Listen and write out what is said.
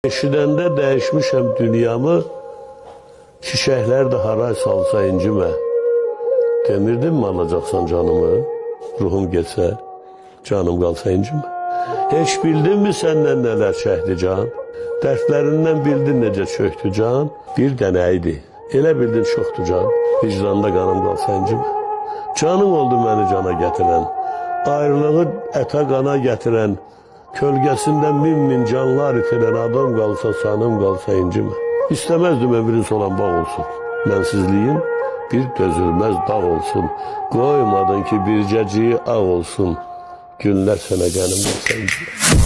Eşidəndə dəyişmişəm dünyamı, çiçəklər də haray salsa incimə. Demirdin mi alacaqsan canımı, ruhum getsə, canım qalsa incimə. Heç bildin mi səndən nələr çəkdi can, dərdlərindən bildin necə çöktü can, bir dənə idi, elə bildin çoxdu can, vicdanda qanım qalsa incimə. Canım oldu məni cana gətirən, ayrılığı ətə qana gətirən, kölgəsində min canlar itirən adam qalsa, sanım qalsa incimə. İstəməzdim ömrün olan bağ olsun, mənsizliyin bir dözülməz dağ olsun. Qoymadın ki bircəciyi ağ olsun, günlər sənə qənim qalsa incimə.